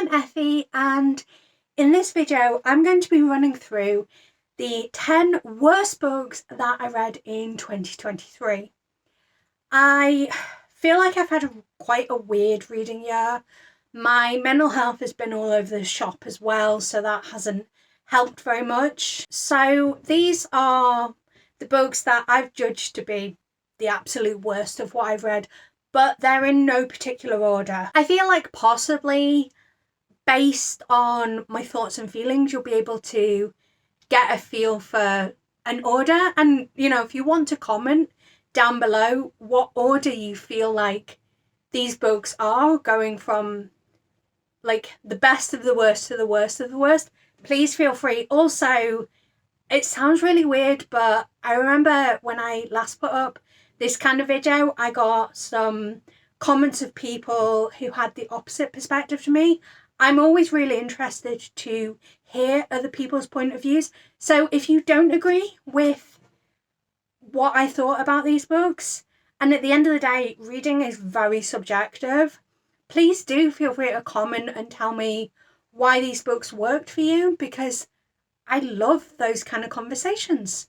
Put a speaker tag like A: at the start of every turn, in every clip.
A: I'm Effie, and in this video I'm going to be running through the 10 worst books that I read in 2023. I feel like I've had quite a weird reading year. My mental health has been all over the shop as well, so that hasn't helped very much. So these are the books that I've judged to be the absolute worst of what I've read, but they're in no particular order. I feel like possibly based on my thoughts and feelings, you'll be able to get a feel for an order. And, you know, if you want to comment down below what order you feel like these books are, going from like the best of the worst to the worst of the worst, please feel free. Also, it sounds really weird, but I remember when I last put up this kind of video, I got some comments of people who had the opposite perspective to me. I'm always really interested to hear other people's point of views. So if you don't agree with what I thought about these books, and at the end of the day, reading is very subjective, please do feel free to comment and tell me why these books worked for you, because I love those kind of conversations.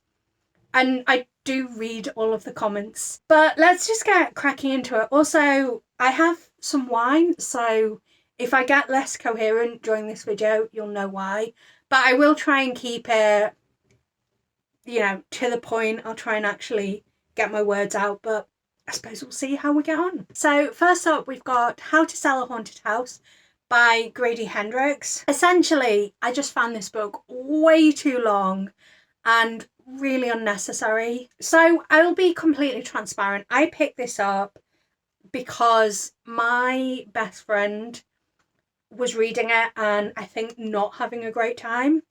A: And I do read all of the comments. But let's just get cracking into it. Also, I have some wine, so if I get less coherent during this video, you'll know why. But I will try and keep it, you know, to the point. I'll try and actually get my words out, but I suppose we'll see how we get on. So first up, we've got How to Sell a Haunted House by Grady Hendrix. Essentially, I just found this book way too long and really unnecessary. So I'll be completely transparent. I picked this up because my best friend was reading it and I think not having a great time.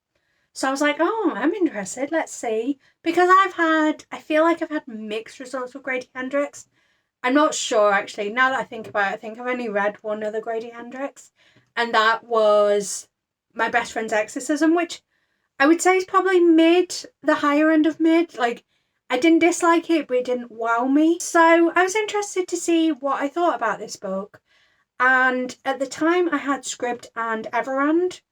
A: So I was like, oh, I'm interested, let's see. Because I feel like I've had mixed results with Grady Hendrix. I'm not sure actually, now that I think about it, I think I've only read one other Grady Hendrix, and that was My Best Friend's Exorcism, which I would say is probably mid, the higher end of mid. Like, I didn't dislike it, but it didn't wow me. So I was interested to see what I thought about this book. And at the time I had Scribd and Everand.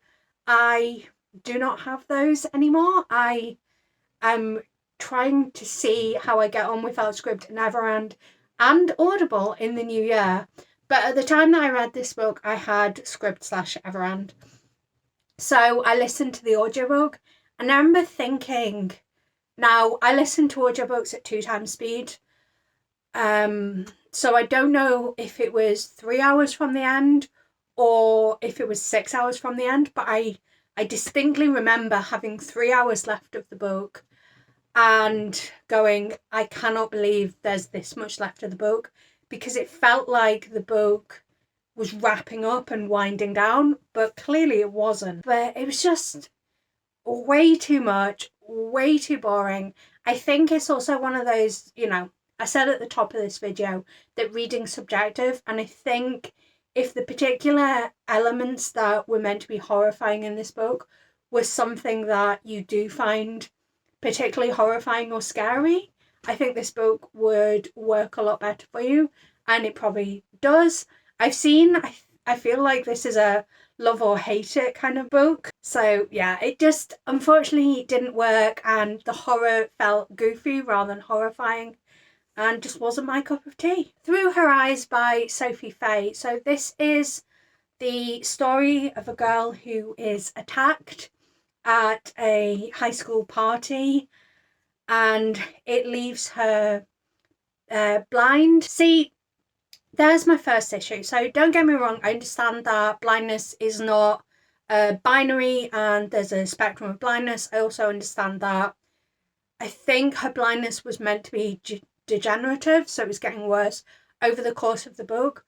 A: I do not have those anymore. I am trying to see how I get on without Scribd and Everand and Audible in the new year. But at the time that I read this book, I had Scribd/Everand. So I listened to the audiobook, and I remember thinking, now I listen to audiobooks at 2 times speed. So I don't know if it was 3 hours from the end or if it was 6 hours from the end, but I distinctly remember having 3 hours left of the book and going, I cannot believe there's this much left of the book, because it felt like the book was wrapping up and winding down, but clearly it wasn't. But it was just way too much, way too boring. I think it's also one of those, you know, I said at the top of this video that reading's subjective, and I think if the particular elements that were meant to be horrifying in this book was something that you do find particularly horrifying or scary, I think this book would work a lot better for you, and it probably does. I feel like this is a love or hate it kind of book. So yeah, it just unfortunately didn't work, and the horror felt goofy rather than horrifying, and just wasn't my cup of tea. Through Her Eyes by Sophie Fahy. So this is the story of a girl who is attacked at a high school party, and it leaves her blind. See, there's my first issue. So don't get me wrong, I understand that blindness is not binary and there's a spectrum of blindness. I also understand that I think her blindness was meant to be degenerative, so it was getting worse over the course of the book.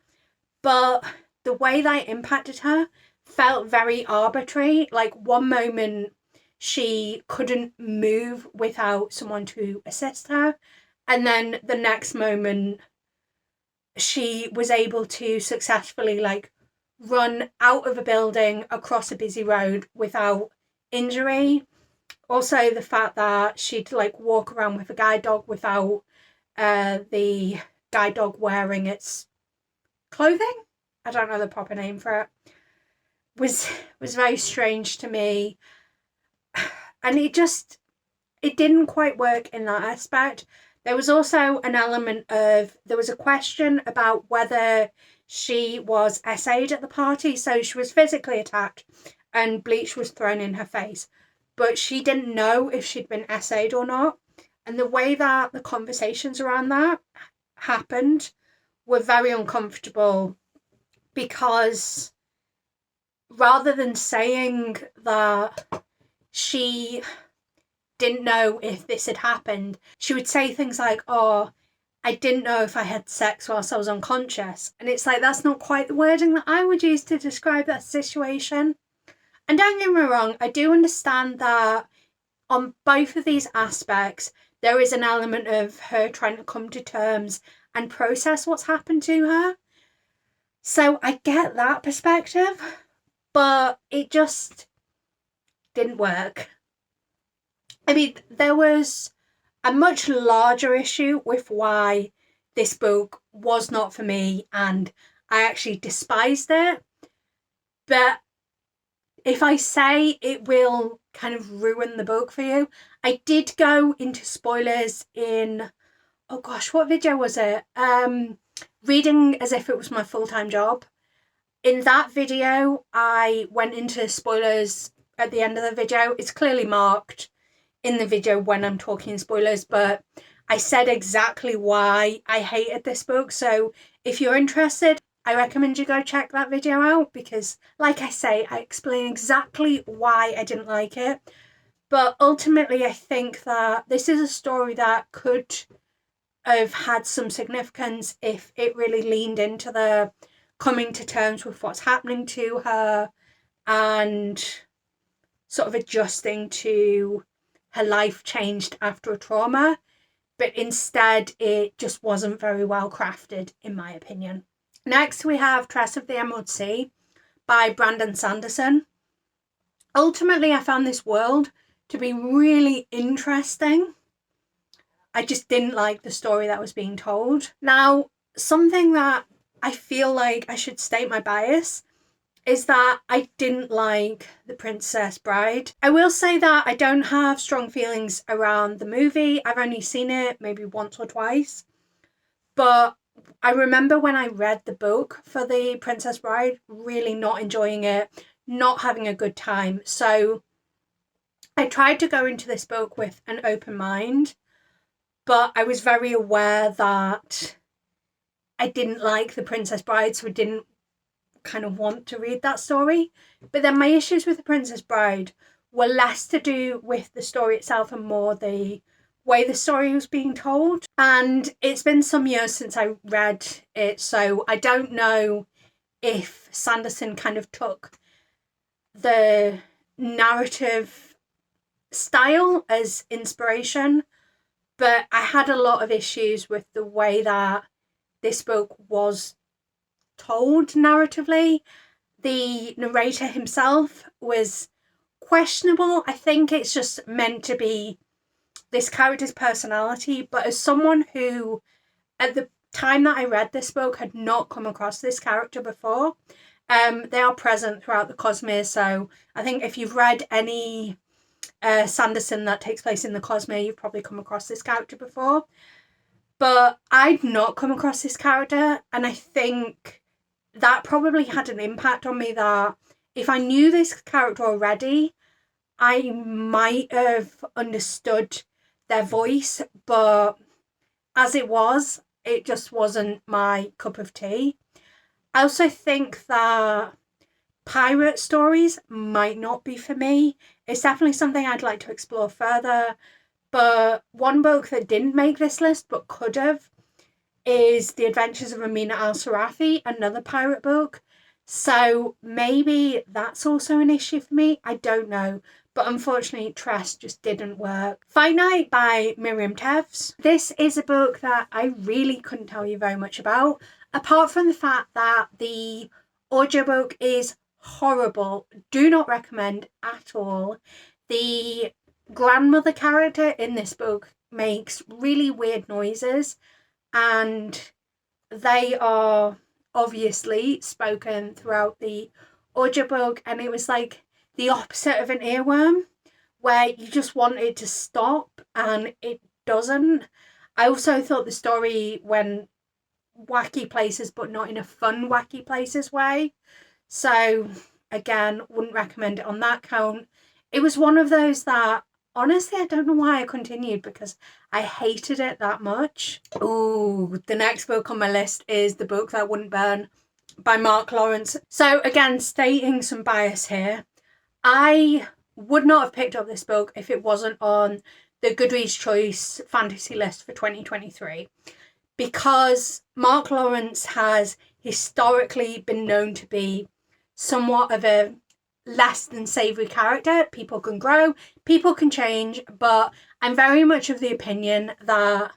A: But the way that it impacted her felt very arbitrary. Like, one moment she couldn't move without someone to assist her, and then the next moment she was able to successfully like run out of a building across a busy road without injury. Also the fact that she'd like walk around with a guide dog without the guide dog wearing its clothing. I don't know the proper name for it. was very strange to me. And it didn't quite work in that aspect. There was also an element of, there was a question about whether she was SA'd at the party. So she was physically attacked and bleach was thrown in her face, but she didn't know if she'd been SA'd or not. And the way that the conversations around that happened were very uncomfortable, because rather than saying that she didn't know if this had happened, she would say things like, oh, I didn't know if I had sex whilst I was unconscious. And it's like, that's not quite the wording that I would use to describe that situation. And don't get me wrong, I do understand that on both of these aspects, there is an element of her trying to come to terms and process what's happened to her. So I get that perspective, but it just didn't work. I mean, there was a much larger issue with why this book was not for me, and I actually despised it. But if I say it will kind of ruin the book for you, I did go into spoilers in, oh gosh, what video was it? Reading as if it was my full-time job. In that video, I went into spoilers at the end of the video. It's clearly marked in the video when I'm talking spoilers, but I said exactly why I hated this book. So if you're interested, I recommend you go check that video out, because like I say, I explain exactly why I didn't like it. But ultimately, I think that this is a story that could have had some significance if it really leaned into the coming to terms with what's happening to her and sort of adjusting to her life changed after a trauma. But instead, it just wasn't very well crafted, in my opinion. Next, we have Tress of the Emerald Sea by Brandon Sanderson. Ultimately, I found this world to be really interesting. I just didn't like the story that was being told. Now, something that I feel like I should state my bias is that I didn't like The Princess Bride. I will say that I don't have strong feelings around the movie. I've only seen it maybe once or twice. But I remember when I read the book for The Princess Bride, really not enjoying it, not having a good time. So I tried to go into this book with an open mind, but I was very aware that I didn't like The Princess Bride, so I didn't kind of want to read that story. But then my issues with The Princess Bride were less to do with the story itself and more the way the story was being told. And it's been some years since I read it, so I don't know if Sanderson kind of took the narrative style as inspiration, but I had a lot of issues with the way that this book was told narratively. The narrator himself was questionable. I think it's just meant to be this character's personality, but as someone who at the time that I read this book had not come across this character before, they are present throughout the Cosmere. So I think if you've read any Sanderson that takes place in the Cosmere, you've probably come across this character before. But I'd not come across this character, and I think that probably had an impact on me, that if I knew this character already, I might have understood their voice, but as it was, it just wasn't my cup of tea. I also think that pirate stories might not be for me. It's definitely something I'd like to explore further, but one book that didn't make this list but could have is The Adventures of Amina al-Sarafi, another pirate book. So maybe that's also an issue for me. I don't know. But unfortunately, Tress just didn't work. Fight Night by Miriam Toews. This is a book that I really couldn't tell you very much about, apart from the fact that the audiobook is horrible. Do not recommend at all. The grandmother character in this book makes really weird noises, and they are obviously spoken throughout the audiobook, and it was like the opposite of an earworm, where you just want it to stop and it doesn't. I also thought the story went wacky places, but not in a fun wacky places way. So again, wouldn't recommend it on that count. It was one of those that honestly I don't know why I continued, because I hated it that much. Ooh, the next book on my list is The Book That Wouldn't Burn by Mark Lawrence. So again, stating some bias here, I would not have picked up this book if it wasn't on the Goodreads Choice fantasy list for 2023, because Mark Lawrence has historically been known to be somewhat of a less than savoury character. People can grow, people can change, but I'm very much of the opinion that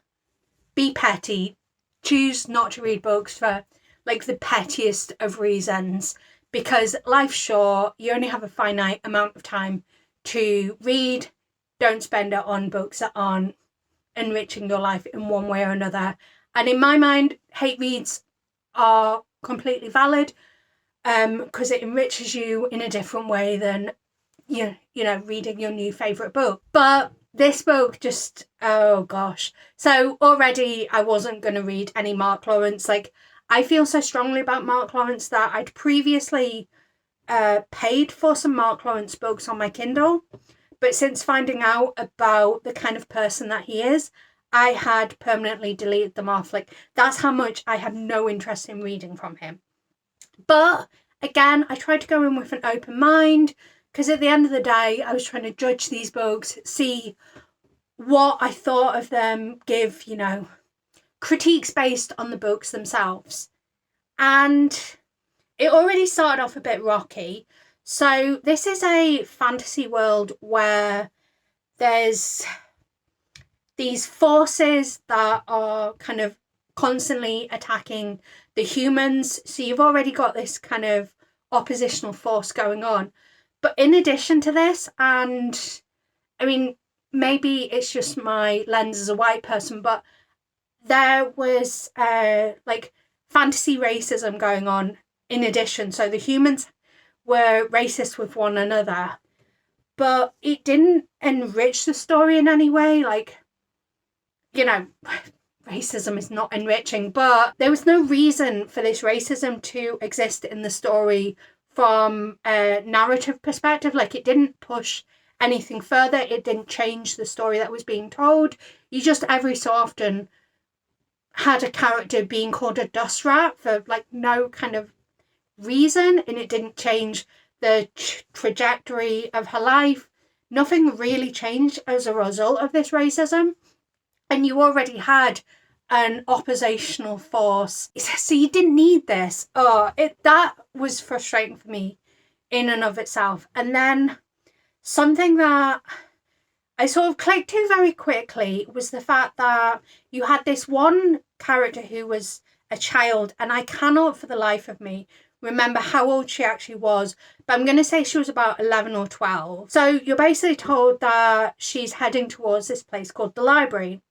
A: be petty, choose not to read books for like the pettiest of reasons, because life's short, you only have a finite amount of time to read. Don't spend it on books that aren't enriching your life in one way or another. And in my mind, hate reads are completely valid, because it enriches you in a different way than you know reading your new favourite book. But this book just, oh gosh. So already I wasn't going to read any Mark Lawrence. Like, I feel so strongly about Mark Lawrence that I'd previously paid for some Mark Lawrence books on my Kindle, but since finding out about the kind of person that he is, I had permanently deleted them off. Like, that's how much I had no interest in reading from him. But again, I tried to go in with an open mind, because at the end of the day, I was trying to judge these books, see what I thought of them, give, critiques based on the books themselves. And it already started off a bit rocky. So this is a fantasy world where there's these forces that are kind of constantly attacking the humans. So you've already got this kind of oppositional force going on. But in addition to this, and I mean, maybe it's just my lens as a white person, but there was like fantasy racism going on in addition. So the humans were racist with one another, but it didn't enrich the story in any way. Like, racism is not enriching, but there was no reason for this racism to exist in the story from a narrative perspective. Like, it didn't push anything further. It didn't change the story that was being told. You just every so often had a character being called a dust rat for like no kind of reason, and it didn't change the trajectory of her life. Nothing really changed as a result of this racism, and you already had an oppositional force, so you didn't need this. That was frustrating for me in and of itself. And then something that I sort of clicked to very quickly was the fact that you had this one character who was a child, and I cannot for the life of me remember how old she actually was, but I'm going to say she was about 11 or 12. So you're basically told that she's heading towards this place called the library.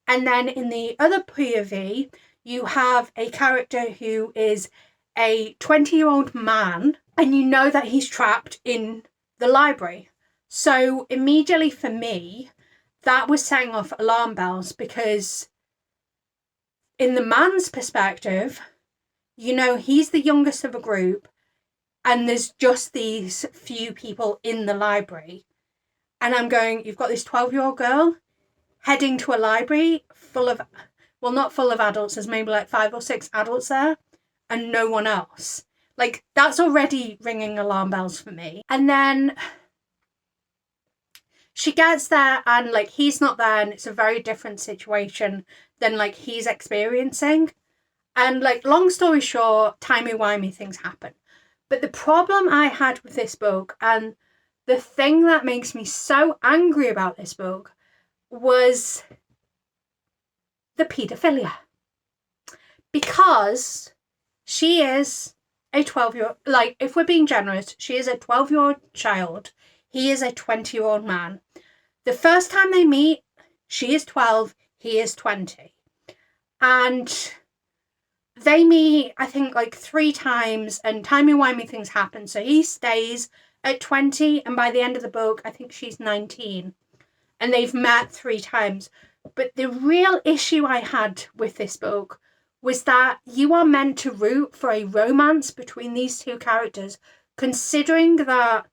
A: And then in the other POV, you have a character who is a 20-year-old man, and you know that he's trapped in the library. So immediately for me, that was setting off alarm bells, because in the man's perspective, he's the youngest of a group, and there's just these few people in the library. And I'm going, you've got this 12-year-old girl heading to a library full of, well, not full of adults, there's maybe like 5 or 6 adults there, and no one else. Like, that's already ringing alarm bells for me. And then she gets there, and like he's not there, and it's a very different situation than like he's experiencing. And like, long story short, timey-wimey things happen. But the problem I had with this book, and the thing that makes me so angry about this book, was the paedophilia. Because she is a 12-year-old, like, if we're being generous, she is a 12-year-old child. He is a 20-year-old man. The first time they meet, she is 12, he is 20. And They meet, I think, like 3 times, and timey-wimey things happen. So he stays at 20, and by the end of the book, I think she's 19. And they've met 3 times. But the real issue I had with this book was that you are meant to root for a romance between these 2 characters, considering that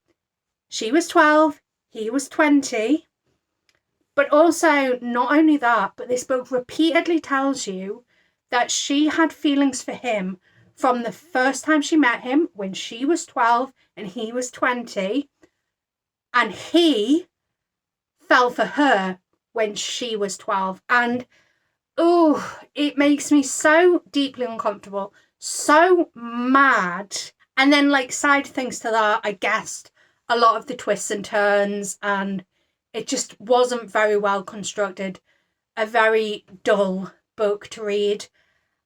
A: she was 12, he was 20. But also, not only that, but this book repeatedly tells you that she had feelings for him from the first time she met him when she was 12 and he was 20. And he fell for her when she was 12. And it makes me so deeply uncomfortable, so mad. And then, like, side things to that, I guessed a lot of the twists and turns, and it just wasn't very well constructed. A very dull book to read.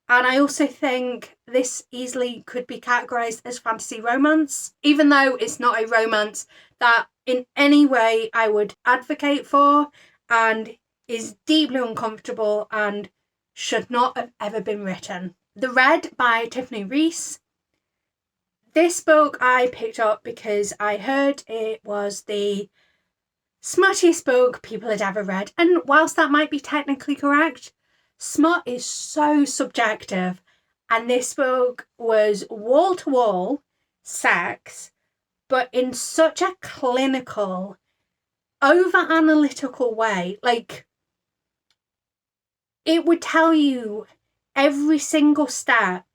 A: And I also think this easily could be categorised as fantasy romance, even though it's not a romance that in any way I would advocate for, and is deeply uncomfortable and should not have ever been written. The Red by Tiffany Reisz. This book I picked up because I heard it was the smuttiest book people had ever read. And whilst that might be technically correct, smut is so subjective. And this book was wall-to-wall sex, but in such a clinical, over-analytical way. Like, it would tell you every single step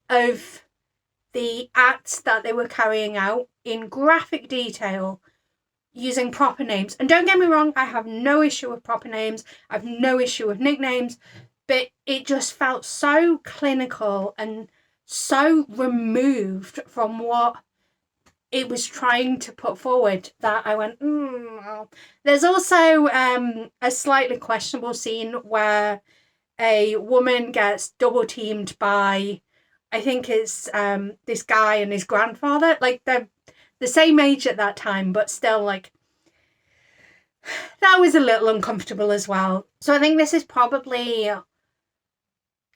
A: of the acts that they were carrying out in graphic detail, using proper names. And don't get me wrong, I have no issue with proper names. I have no issue with nicknames. But it just felt so clinical and so removed from what it was trying to put forward that I went, well. There's also a slightly questionable scene where a woman gets double teamed by, I think it's this guy and his grandfather. Like, they're the same age at that time, but still, like, that was a little uncomfortable as well. So I think this is probably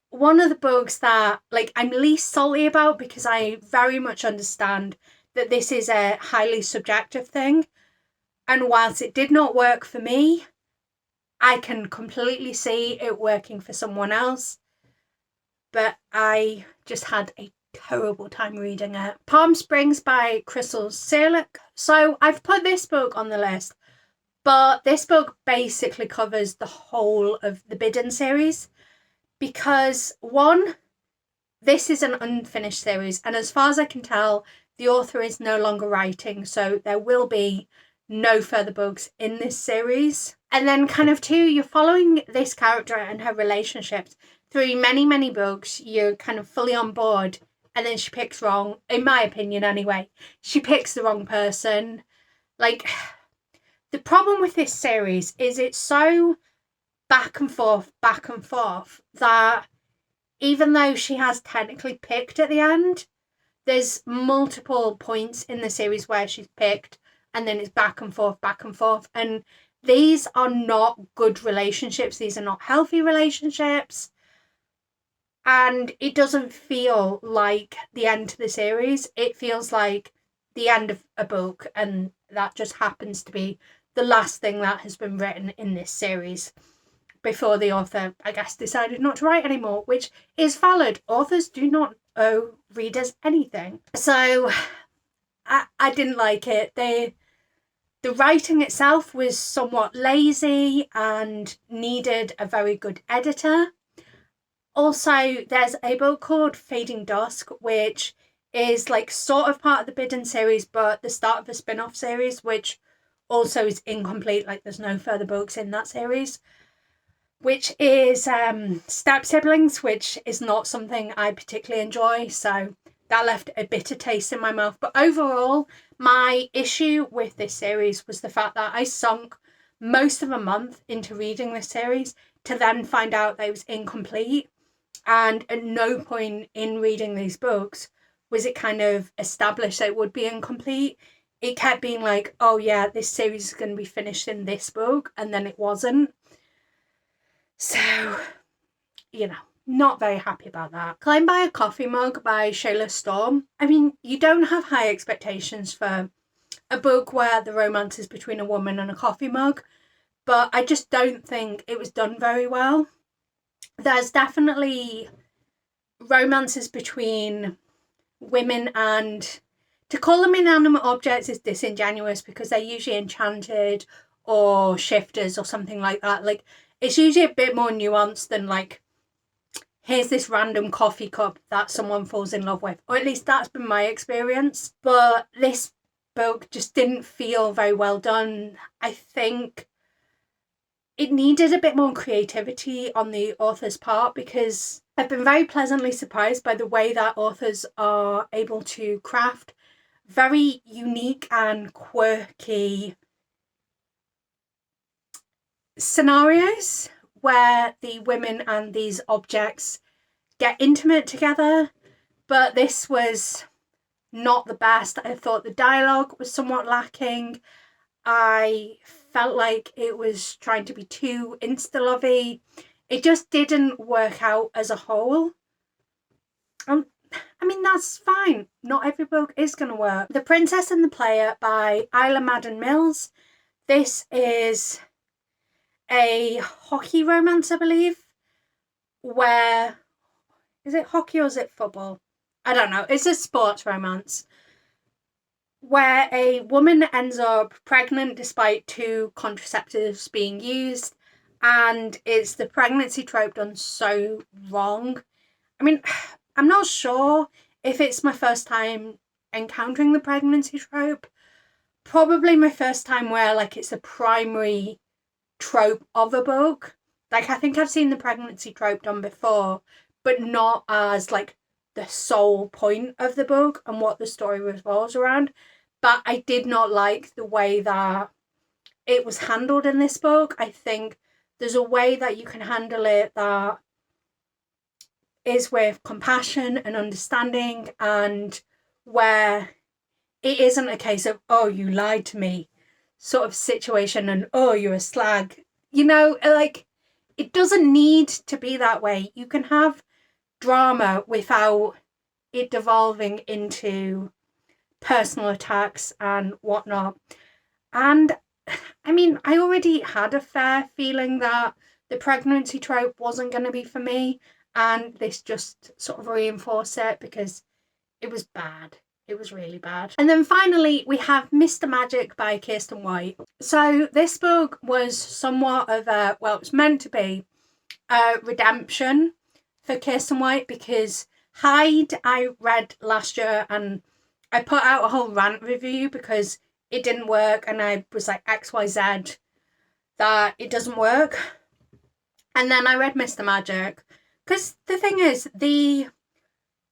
A: one of the books that, like, I'm least salty about, because I very much understand that this is a highly subjective thing. And whilst it did not work for me, I can completely see it working for someone else. But I just had a terrible time reading it. Palm Springs by Cierlak. So I've put this book on the list, but this book basically covers the whole of the Bidden series, because one, this is an unfinished series, and as far as I can tell, the author is no longer writing, so there will be no further books in this series. And then kind of 2, you're following this character and her relationships through many, many books. You're kind of fully on board, and then she picks wrong, in my opinion anyway. She picks the wrong person. Like, the problem with this series is it's so back and forth, that even though she has technically picked at the end, there's multiple points in the series where she's picked, and then it's back and forth. And these are not good relationships. These are not healthy relationships. And it doesn't feel like the end to the series. It feels like the end of a book, and that just happens to be the last thing that has been written in this series before the author, I guess, decided not to write anymore, which is valid. Authors do not owe readers anything. So I didn't like it. The writing itself was somewhat lazy and needed a very good editor. Also, there's a book called Fading Dusk, which is like sort of part of the Bidden series, but the start of a spin-off series, which also is incomplete. Like, there's no further books in that series, which is Step Siblings, which is not something I particularly enjoy. So that left a bitter taste in my mouth. But overall, my issue with this series was the fact that I sunk most of a month into reading this series to then find out that it was incomplete. And at no point in reading these books was it kind of established that it would be incomplete. It kept being like, oh yeah, this series is going to be finished in this book, and then it wasn't. So, Not very happy about that. Claimed by a Coffee Mug by Shayla Storm. I mean, you don't have high expectations for a book where the romance is between a woman and a coffee mug, but I just don't think it was done very well. There's definitely romances between women, and to call them inanimate objects is disingenuous because they're usually enchanted or shifters or something like that. Like, it's usually a bit more nuanced than like, here's this random coffee cup that someone falls in love with, or at least that's been my experience. But this book just didn't feel very well done. I think it needed a bit more creativity on the author's part, because I've been very pleasantly surprised by the way that authors are able to craft very unique and quirky scenarios where the women and these objects get intimate together. But this was not the best. I thought the dialogue was somewhat lacking. I felt like it was trying to be too insta-lovey. It just didn't work out as a whole. I mean, that's fine. Not every book is going to work. The Princess and the Player by Ilsa Madden-Mills. This is a hockey romance, I believe, where... Is it hockey or is it football? I don't know. It's a sports romance where a woman ends up pregnant despite 2 contraceptives being used, and it's the pregnancy trope done so wrong. I mean, I'm not sure if it's my first time encountering the pregnancy trope. Probably my first time where like it's a primary trope of a book. Like, I think I've seen the pregnancy trope done before, but not as like the sole point of the book and what the story revolves around. But I did not like the way that it was handled in this book. I think there's a way that you can handle it that is with compassion and understanding, and where it isn't a case of, oh, you lied to me sort of situation and, oh, you're a slag. You know, like, it doesn't need to be that way. You can have drama without it devolving into personal attacks and whatnot. And I mean, I already had a fair feeling that the pregnancy trope wasn't going to be for me, and this just sort of reinforced it because it was bad. It was really bad. And then finally, we have Mr. Magic by Kiersten White. So this book was somewhat of a, well, it was meant to be a redemption for Kiersten White, because Hyde I read last year and I put out a whole rant review because it didn't work, and I was like XYZ that it doesn't work. And then I read Mr. Magic because the thing is, the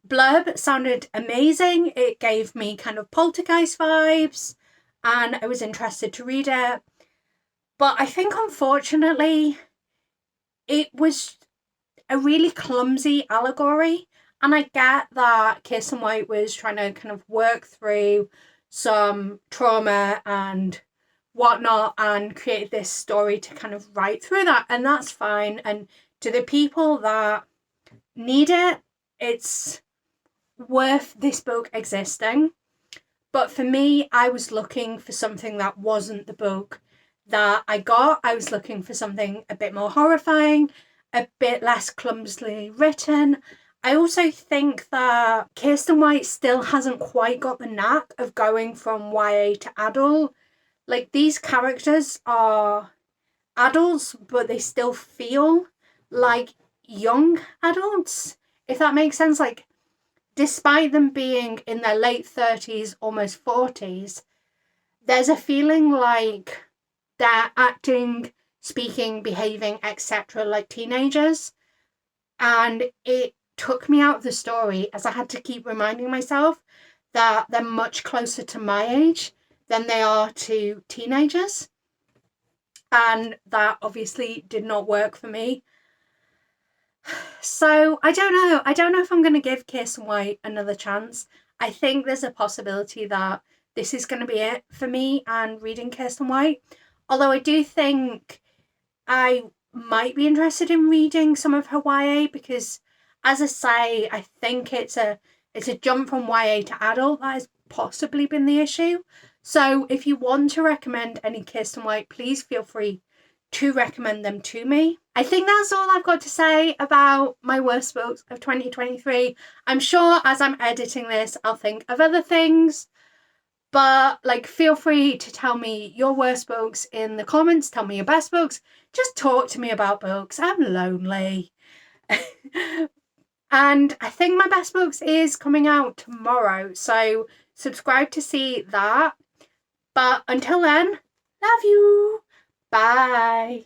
A: blurb sounded amazing. It gave me kind of Poltergeist vibes and I was interested to read it. But I think unfortunately it was a really clumsy allegory, and I get that Kiersten White was trying to kind of work through some trauma and whatnot and create this story to kind of write through that, and that's fine. And to the people that need it, it's worth this book existing. But for me, I was looking for something that wasn't the book that I got. I was looking for something a bit more horrifying, a bit less clumsily written. I also think that Kiersten White still hasn't quite got the knack of going from YA to adult. Like, these characters are adults, but they still feel like young adults, if that makes sense. Like, despite them being in their late 30s, almost 40s, there's a feeling like they're acting, speaking, behaving, etc. like teenagers. And it took me out of the story, as I had to keep reminding myself that they're much closer to my age than they are to teenagers. And that obviously did not work for me. So I don't know. I don't know if I'm going to give Kiersten White another chance. I think there's a possibility that this is going to be it for me and reading Kiersten White. Although I do think I might be interested in reading some of her YA, because as I say, I think it's a jump from YA to adult that has possibly been the issue. So if you want to recommend any Kiersten White, please feel free to recommend them to me. I think that's all I've got to say about my worst books of 2023. I'm sure as I'm editing this, I'll think of other things. But like, feel free to tell me your worst books in the comments. Tell me your best books. Just talk to me about books. I'm lonely. And I think my best books is coming out tomorrow. So subscribe to see that. But until then, love you. Bye.